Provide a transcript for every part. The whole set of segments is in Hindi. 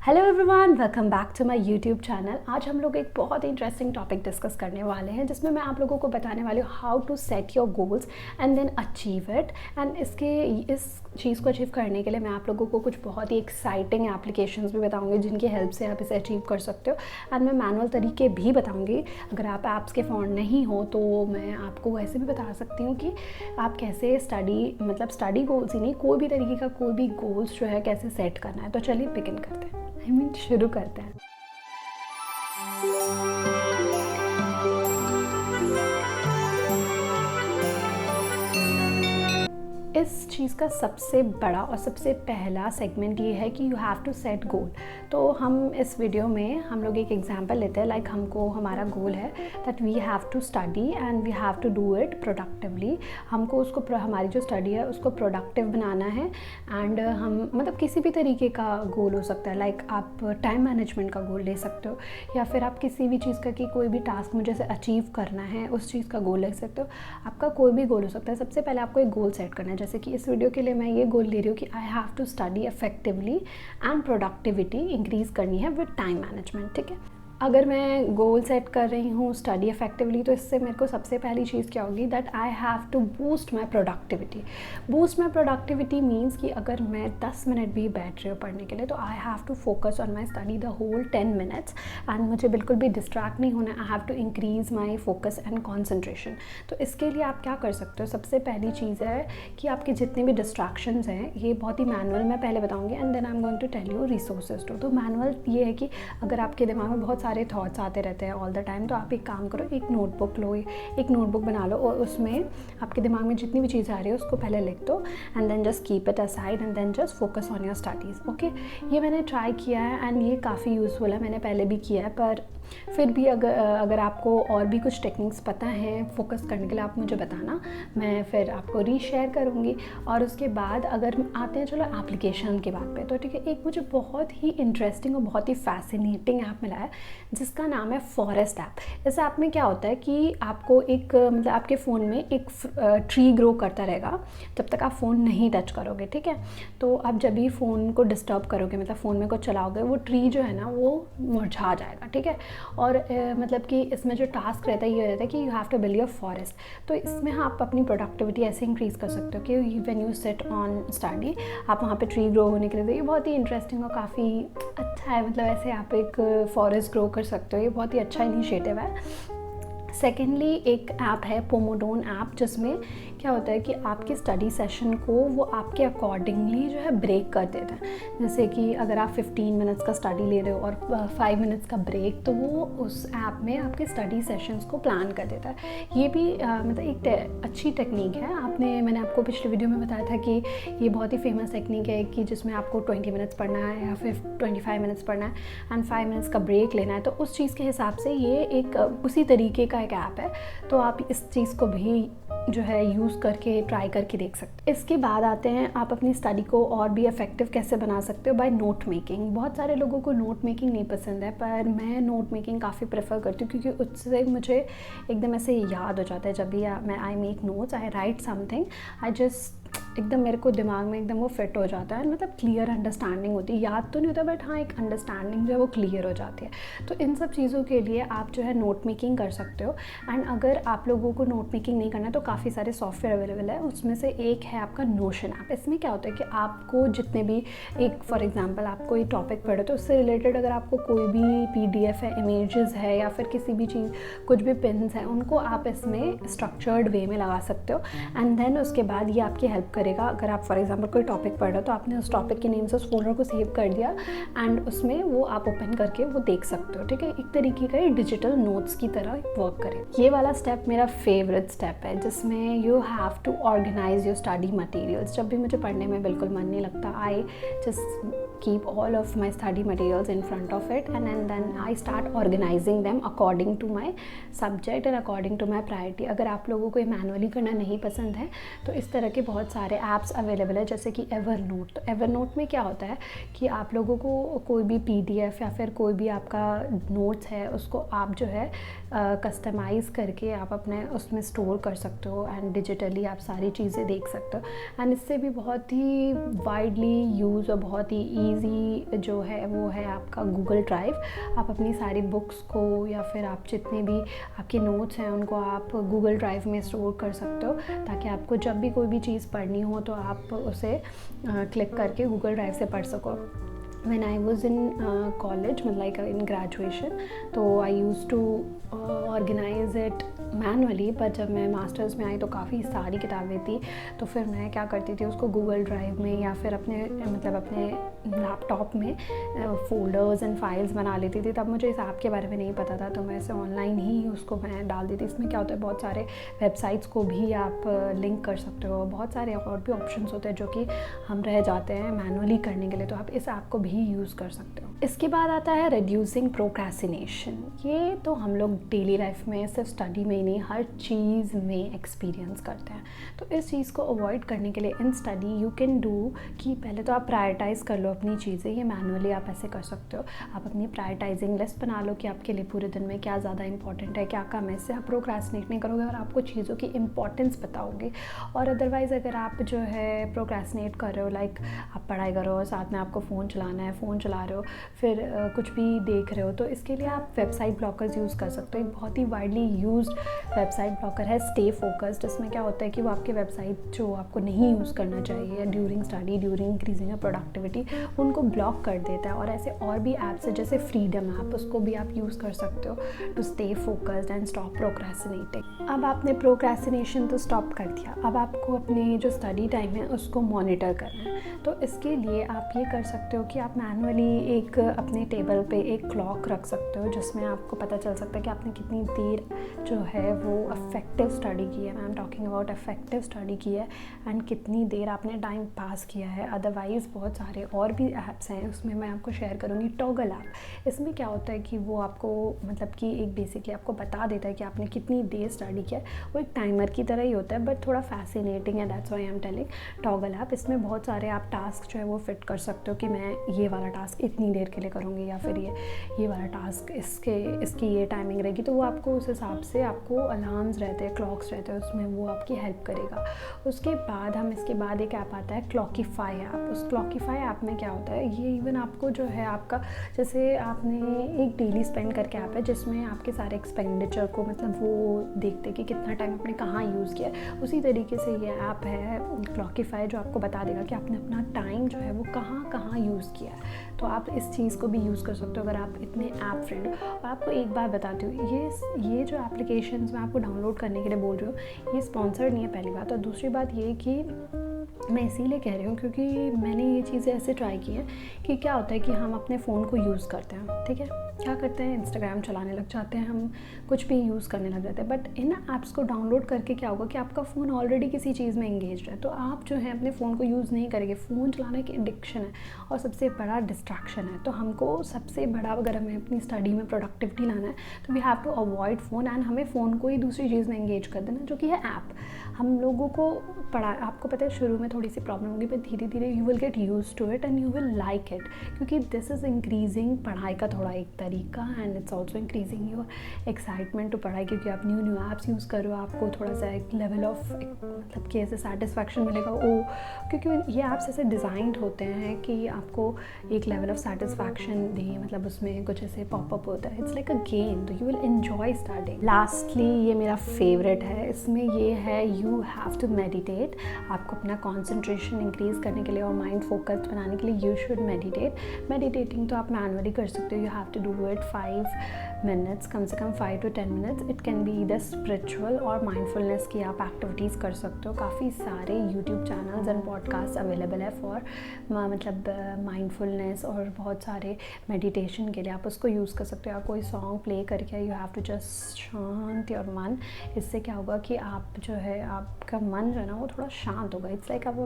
Hello everyone, welcome back to my YouTube channel. आज हम लोग एक बहुत ही इंटरेस्टिंग टॉपिक डिस्कस करने वाले हैं जिसमें मैं आप लोगों को बताने वाली हूँ how to set your goals and then achieve it. And इस चीज़ को अचीव करने के लिए मैं आप लोगों को कुछ बहुत ही एक्साइटिंग एप्लीकेशंस भी बताऊँगी जिनकी हेल्प से आप इसे अचीव कर सकते हो। एंड मैं मैनुअल तरीके भी बताऊँगी। अगर आप ऐप्स के फॉन्ड नहीं हो तो मैं आपको वैसे भी बता सकती हूँ कि आप कैसे स्टडी गोल्स ही नहीं, कोई भी तरीके का कोई भी गोल्स जो है कैसे सेट करना है। तो चलिए बिगिन करते हैं, शुरू करते हैं। इस चीज़ का सबसे बड़ा और सबसे पहला सेगमेंट ये है कि you have to set goal. तो हम इस वीडियो में हम लोग एक एग्जांपल लेते हैं। लाइक हमको हमारा गोल है that we have to study and we have to do it productively. हमको उसको हमारी जो स्टडी है उसको प्रोडक्टिव बनाना है। एंड हम किसी भी तरीके का गोल हो सकता है। लाइक आप टाइम मैनेजमेंट का गोल ले सकते हो, या फिर आप किसी भी चीज़ का कि कोई भी टास्क मुझे से अचीव करना है उस चीज़ का गोल ले सकते हो। आपका कोई भी गोल हो सकता है। सबसे पहले आपको एक गोल सेट करना है। जैसे कि इस वीडियो के लिए मैं ये गोल ले रही हूँ कि I have to study effectively and productivity increase करनी है विद टाइम मैनेजमेंट। ठीक है, अगर मैं गोल सेट कर रही हूँ स्टडी इफेक्टिवली तो इससे मेरे को सबसे पहली चीज़ क्या होगी that I have to boost my productivity. Boost my productivity means कि अगर मैं 10 मिनट भी बैठ रही हूँ पढ़ने के लिए तो I have to focus on my study the whole 10 minutes and मुझे बिल्कुल भी डिस्ट्रैक्ट नहीं होना। I have to increase my focus and concentration. तो इसके लिए आप क्या कर सकते हो, सबसे पहली चीज़ है कि आपके जितने भी डिस्ट्रैक्शंस हैं, ये बहुत ही मैनुअल मैं पहले बताऊँगी and then I am going to tell you resources too. तो मैनुअल ये है कि अगर आपके दिमाग में बहुत सारे थॉट्स आते रहते हैं ऑल द टाइम, तो आप एक काम करो, एक नोटबुक लो, एक नोटबुक बना लो और उसमें आपके दिमाग में जितनी भी चीज़ आ रही है उसको पहले लिख दो and then just keep it aside and then just focus on your studies. Okay, ये मैंने ट्राई किया है एंड ये काफ़ी यूज़फुल है। मैंने पहले भी किया है, पर फिर भी अगर आपको और भी कुछ टेक्निक्स पता हैं फोकस करने के लिए आप मुझे बताना, मैं फिर आपको रीशेयर करूँगी। और उसके बाद अगर आते हैं चलो एप्लीकेशन की बात पे, तो ठीक है, एक मुझे बहुत ही इंटरेस्टिंग और बहुत ही फैसिनेटिंग ऐप मिला है जिसका नाम है फॉरेस्ट ऐप। इस ऐप में क्या होता है कि आपको एक आपके फ़ोन में एक ट्री ग्रो करता रहेगा जब तक आप फ़ोन नहीं टच करोगे। ठीक है, तो आप जब भी फ़ोन को डिस्टर्ब करोगे, फ़ोन में कुछ चलाओगे, वो ट्री जो है ना वो मुरझा जाएगा। ठीक है, और कि इसमें जो टास्क रहता है ये रहता है कि you have to build your forest. तो इसमें आप अपनी प्रोडक्टिविटी ऐसे इंक्रीज़ कर सकते हो कि when you sit on study आप वहाँ पे ट्री ग्रो होने के लिए, तो ये बहुत ही इंटरेस्टिंग और काफ़ी अच्छा है। ऐसे आप एक फॉरेस्ट ग्रो कर सकते हो। ये बहुत ही अच्छा इनिशिएटिव है। सेकेंडली एक ऐप है पोमोडोन ऐप, जिसमें क्या होता है कि आपके स्टडी सेशन को वो आपके अकॉर्डिंगली जो है ब्रेक कर देता है। जैसे कि अगर आप 15 मिनट्स का स्टडी ले रहे हो और 5 मिनट्स का ब्रेक, तो वो उस ऐप में आपके स्टडी सेशंस को प्लान कर देता है। ये भी एक अच्छी टेक्निक है। मैंने आपको पिछले वीडियो में बताया था कि ये बहुत ही फेमस टेक्निक है कि जिसमें आपको 20 मिनट्स पढ़ना है या फिर 25 मिनट्स पढ़ना है एंड 5 मिनट्स का ब्रेक लेना है। तो उस चीज़ के हिसाब से ये एक उसी तरीके का एक ऐप है। तो आप इस चीज़ को भी जो है यूज़ करके ट्राई करके देख सकते हैं। इसके बाद आते हैं आप अपनी स्टडी को और भी इफेक्टिव कैसे बना सकते हो, बाय नोट मेकिंग। बहुत सारे लोगों को नोट मेकिंग नहीं पसंद है, पर मैं नोट मेकिंग काफ़ी प्रेफर करती हूँ क्योंकि उससे मुझे एकदम ऐसे याद हो जाता है। जब भी I make notes, I right something, I just एकदम मेरे को दिमाग में एकदम वो फिट हो जाता है। क्लियर अंडरस्टैंडिंग होती है। याद तो नहीं होता बट हाँ, एक अंडरस्टैंडिंग जो है वो क्लियर हो जाती है। तो इन सब चीज़ों के लिए आप जो है नोट मेकिंग कर सकते हो। एंड अगर आप लोगों को नोट मेकिंग नहीं करना है तो काफ़ी सारे सॉफ्टवेयर अवेलेबल है। उसमें से एक है आपका नोशन ऐप। इसमें क्या होता है कि आपको जितने भी फॉर एग्जाम्पल आप कोई टॉपिक पढ़ो तो उससे रिलेटेड अगर आपको कोई भी PDF है, इमेजेस है या फिर किसी भी चीज़, कुछ भी पिन्स हैं, उनको आप इसमें स्ट्रक्चर्ड वे में लगा सकते हो। एंड देन उसके बाद ये आपकी हेल्प करेगा। अगर आप फॉर एग्जांपल कोई टॉपिक पढ़ रहे हो तो आपने उस टॉपिक के नेम से उस फोल्डर को सेव कर दिया एंड उसमें वो आप ओपन करके वो देख सकते हो। ठीक है, एक तरीके का ये डिजिटल नोट्स की तरह वर्क करे। ये वाला स्टेप मेरा फेवरेट स्टेप है जिसमें you have to organise your study materials. जब भी मुझे पढ़ने में बिल्कुल मन नहीं लगता, I just keep all of my study materials in front of it and then I start organizing them according to my subject and according to my priority। अगर आप लोगों को ये मैनुअली करना नहीं पसंद है तो इस तरह के बहुत सारे ऐप्स अवेलेबल है, जैसे कि एवरनोट। तो एवरनोट में क्या होता है कि आप लोगों को कोई भी PDF या फिर कोई भी आपका नोट्स है उसको आप जो है कस्टमाइज़ करके आप अपने उसमें स्टोर कर सकते हो एंड डिजिटली आप सारी चीज़ें देख सकते हो। एंड इससे भी बहुत ही वाइडली यूज़ और बहुत ही ईज़ी जो है वो है आपका गूगल ड्राइव। आप अपनी सारी बुक्स को या फिर आप जितने भी आपके नोट्स हैं उनको आप गूगल ड्राइव में स्टोर कर सकते हो, ताकि आपको जब भी कोई भी चीज़ पढ़नी हो तो आप उसे क्लिक करके गूगल ड्राइव से पढ़ सको। When I was in college, like in graduation, तो I used to organize it manually, पर जब मैं मास्टर्स में आई तो काफ़ी सारी किताबें थी, तो फिर मैं क्या करती थी उसको गूगल ड्राइव में या फिर अपने लैपटॉप में फ़ोल्डर्स एंड फाइल्स बना लेती थी। तब मुझे इस ऐप के बारे में नहीं पता था, तो मैं इसे ऑनलाइन ही उसको मैं डाल दी थी। इसमें क्या होता है, बहुत सारे वेबसाइट्स को भी आप लिंक कर सकते हो, बहुत सारे और भी ऑप्शंस होते हैं जो कि हम रह जाते हैं मैनुअली करने के लिए, तो आप इस ऐप को भी यूज़ कर सकते हो। इसके बाद आता है रिड्यूसिंग प्रोक्रेस्टिनेशन। ये तो हम लोग डेली लाइफ में सिर्फ स्टडी में ही नहीं, हर चीज़ में एक्सपीरियंस करते हैं। तो इस चीज़ को अवॉइड करने के लिए in study you can do कि पहले तो आप प्रायोरिटाइज़ कर लो अपनी चीज़ें। ये मैनुअली आप ऐसे कर सकते हो, आप अपनी प्रायोरिटाइजिंग लिस्ट बना लो कि आपके लिए पूरे दिन में क्या ज़्यादा इंपॉर्टेंट है, क्या कम है। इससे आप प्रोक्रेस्टिनेट नहीं करोगे और आपको चीज़ों की इंपॉर्टेंस बताओगे। और अदरवाइज़ अगर आप जो है प्रोक्रेस्टिनेट कर रहे हो, लाइक आप पढ़ाई करो साथ में आपको फ़ोन चलाना है, फ़ोन चला रहे हो, फिर कुछ भी देख रहे हो, तो इसके लिए आप वेबसाइट ब्लॉकर्स यूज़ कर सकते हो। एक बहुत ही वाइडली यूज्ड वेबसाइट ब्लॉकर है स्टे फोकस्ड। इसमें क्या होता है कि वो आपके वेबसाइट जो आपको नहीं यूज़ करना चाहिए during study, during increasing productivity, उनको ब्लॉक कर देता है। और ऐसे और भी ऐप्स है जैसे फ्रीडम ऐप, उसको भी आप यूज़ कर सकते हो to stay focused and stop procrastinating. अब आपने प्रोक्रेस्टिनेशन तो स्टॉप कर दिया, अब आपको अपने जो स्टडी टाइम है उसको मॉनिटर करना है। तो इसके लिए आप ये कर सकते हो कि आप मैनुअली एक अपने टेबल पे एक क्लॉक रख सकते हो, जिसमें आपको पता चल सकता है कि आपने कितनी देर जो है वो अफेक्टिव स्टडी की है। I am talking about affective study की है एंड कितनी देर आपने टाइम पास किया है। अदरवाइज़ बहुत सारे और भी ऐप्स हैं, उसमें मैं आपको शेयर करूँगी टॉगल ऐप। इसमें क्या होता है कि वो आपको मतलब कि एक बेसिकली आपको बता देता है कि आपने कितनी देर स्टडी किया है। वो एक टाइमर की तरह ही होता है बट थोड़ा फैसिनेटिंग है, that's why I am telling toggle app. इसमें बहुत सारे आप टास्क जो है वो फिट कर सकते हो कि मैं ये वाला टास्क इतनी देर के लिए करूँगी या फिर ये वाला टास्क इसकी ये टाइमिंग रहेगी। तो वो आपको उस हिसाब से आपको अलार्म्स रहते हैं, क्लॉक्स रहते हैं, उसमें वो आपकी हेल्प करेगा। उसके बाद इसके बाद एक ऐप आता है क्लॉकिफाई ऐप। उस क्लॉकिफाई ऐप में क्या होता है, ये इवन आपको जो है आपका जैसे आपने एक डेली स्पेंड करके ऐप है जिसमें आपके सारे एक्सपेंडिचर को मतलब वो देखते कि कितना टाइम आपने कहाँ यूज़ किया है। उसी तरीके से ये ऐप है क्लॉकिफाई जो आपको बता देगा कि आपने अपना टाइम जो है वो कहाँ यूज़ किया है। तो आप इस चीज़ को भी यूज़ कर सकते हो अगर आप इतने ऐप फ्रेंड हो। और आपको एक बात बताती हूँ, ये जो एप्लीकेशंस मैं आपको डाउनलोड करने के लिए बोल रही हूँ, ये स्पॉन्सर्ड नहीं है पहली बात। और दूसरी बात ये कि मैं इसीलिए कह रही हूँ क्योंकि मैंने ये चीज़ें ऐसे ट्राई की हैं कि क्या होता है कि हम अपने फ़ोन को यूज़ करते हैं, ठीक है, क्या करते हैं इंस्टाग्राम चलाने लग जाते हैं, हम कुछ भी यूज़ करने लग जाते हैं। बट इन ऐप्स को डाउनलोड करके क्या होगा कि आपका फ़ोन ऑलरेडी किसी चीज़ में इंगेज्ड है, तो आप जो है अपने फ़ोन को यूज़ नहीं करेंगे। फ़ोन चलाना एक एडिक्शन है और सबसे बड़ा डिस्ट्रैक्शन है। तो हमको सबसे बड़ा, अगर हमें अपनी स्टडी में प्रोडक्टिविटी लाना है तो we have to avoid phone and हमें फ़ोन को ही दूसरी चीज़ में इंगेज कर देना, जो कि है ऐप। हम लोगों को आपको पता है शुरू में थोड़ी सी प्रॉब्लम होगी, बट धीरे धीरे you will get used to it and you will like it, क्योंकि दिस इज़ इंक्रीजिंग पढ़ाई का थोड़ा एक तरीका and it's also increasing your excitement to पढ़ाई, क्योंकि आप न्यू ऐप्स यूज़ कर रहे हो, आपको थोड़ा सा एक लेवल ऑफ मतलब कि ऐसे सेटिस्फैक्शन मिलेगा। क्योंकि ये ऐप्स ऐसे डिज़ाइंड होते हैं कि आपको एक लेवल ऑफ सेटिस्फैक्शन दें, मतलब उसमें कुछ ऐसे पॉपअप होता है, इट्स लाइक अ गेम, तो you will enjoy starting. Lastly ये मेरा फेवरेट है, इसमें ये है यू हैव टू मेडिटेट। आपको अपना कॉन्सेंट्रेशन इंक्रीज़ करने के लिए और माइंड फोकस्ड बनाने के लिए यू शुड मेडिटेट। मेडिटेटिंग तो आप मैनुअली कर सकते हो, you have to do it 5 minutes, कम से कम 5 to 10 minutes. It can be either spiritual और माइंडफुलनेस की आप एक्टिविटीज़ कर सकते हो। काफ़ी सारे YouTube channels and podcast available है फॉर मतलब माइंडफुलनेस और बहुत सारे मेडिटेशन के लिए आप उसको यूज़ कर सकते हो। आप कोई सॉन्ग प्ले करके यू हैव टू जस्ट शांत योर मन। इससे क्या होगा कि आप जो है आपका मन जो है ना वो थोड़ा शांत होगा। इट्स लाइक आप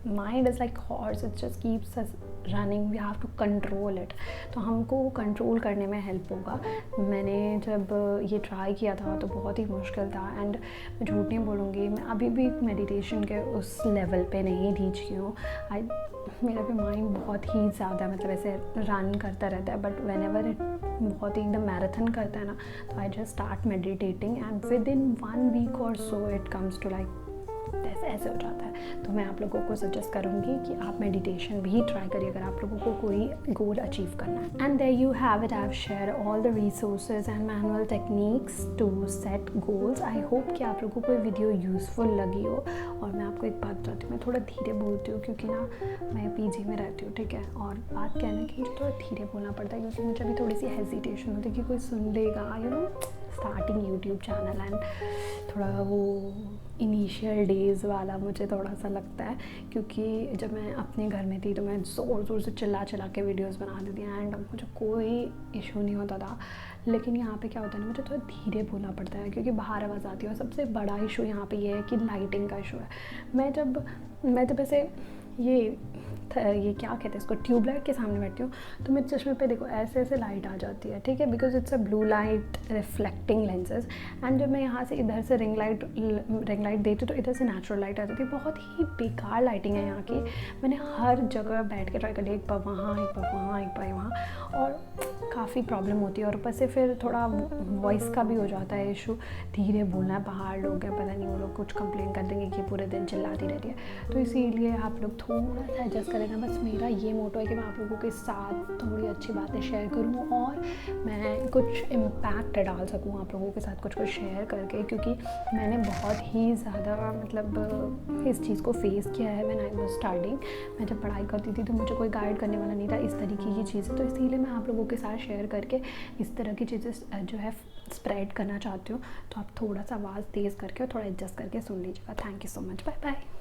mind is like horse, it just keeps us running, we have to control it. तो हमको कंट्रोल करने में हेल्प होगा। मैंने जब ये ट्राई किया था तो बहुत ही मुश्किल था एंड मैं झूठ नहीं बोलूँगी, मैं अभी भी मेडिटेशन के उस लेवल पे नहीं रीच की हूँ। मेरा भी माइंड बहुत ही ज़्यादा मतलब ऐसे रन करता रहता है, बट वेन एवर इट बहुत ही एकदम मैराथन करता है ना, तो I just start meditating and within 1 week और so it comes to like ऐसे हो जाता है। तो मैं आप लोगों को सजेस्ट करूँगी कि आप मेडिटेशन भी ट्राई करिए अगर आप लोगों को कोई गोल अचीव करना है। And there you have it, I have share all the resources and manual techniques to set goals. I hope कि आप लोगों को ये वीडियो यूज़फुल लगी हो। और मैं आपको एक बात बताती हूँ, मैं थोड़ा धीरे बोलती हूँ क्योंकि ना मैं पीजी में रहती हूँ, ठीक है। और बात क्या है ना कि मुझे थोड़ा धीरे बोलना पड़ता है क्योंकि मुझे अभी थोड़ी सी हेजिटेशन होती है कि कोई सुन लेगा, you know, starting YouTube channel and थोड़ा वो इनिशियल डेज़ वाला मुझे थोड़ा सा लगता है। क्योंकि जब मैं अपने घर में थी तो मैं ज़ोर ज़ोर से चिल्ला चिल्ला के वीडियोस बनाती थी एंड मुझे कोई इशू नहीं होता था। लेकिन यहाँ पे क्या होता है ना, मुझे थोड़ा धीरे बोलना पड़ता है क्योंकि बाहर आवाज़ आती है। और सबसे बड़ा इशू यहाँ पे ये है कि लाइटिंग का इशू है। मैं जब ऐसे ये क्या कहते हैं इसको, ट्यूबलाइट के सामने बैठती हूँ तो मेरे चश्मे पे देखो ऐसे ऐसे लाइट आ जाती है, ठीक है, because it's a blue light reflecting lenses. And जब मैं यहाँ से इधर से रिंग लाइट देती हूँ तो इधर से नेचुरल लाइट आ जाती है। बहुत ही बेकार लाइटिंग है यहाँ की। मैंने हर जगह बैठ के ट्राई कर लिया, एक बार वहाँ, एक बार वहाँ, एक बार वहाँ, और काफ़ी प्रॉब्लम होती है। और ऊपर से फिर थोड़ा वॉइस का भी हो जाता है इशू, धीरे बोलना है, बाहर लोग हैं, पता नहीं वो लोग कुछ कंप्लेन कर देंगे कि पूरे दिन चिल्लाती रहती है। तो इसीलिए आप लोग थोड़ा सा एडजस्ट करेगा। बस मेरा ये मोटो है कि मैं आप लोगों के साथ थोड़ी अच्छी बातें शेयर करूँ और मैं कुछ इम्पैक्ट डाल सकूँ आप लोगों के साथ कुछ शेयर करके, क्योंकि मैंने बहुत ही ज़्यादा मतलब इस चीज़ को फेस किया है। व्हेन आई वाज स्टार्टिंग, मैं जब पढ़ाई करती थी तो मुझे कोई गाइड करने वाला नहीं था इस तरीके की चीज़ें। तो इसीलिए मैं आप लोगों के साथ शेयर करके इस तरह की चीज़ें जो है स्प्रेड करना चाहती हूँ। तो आप थोड़ा सा आवाज़ तेज़ करके और थोड़ा एडजस्ट करके सुन लीजिएगा। Thank you so much, bye bye.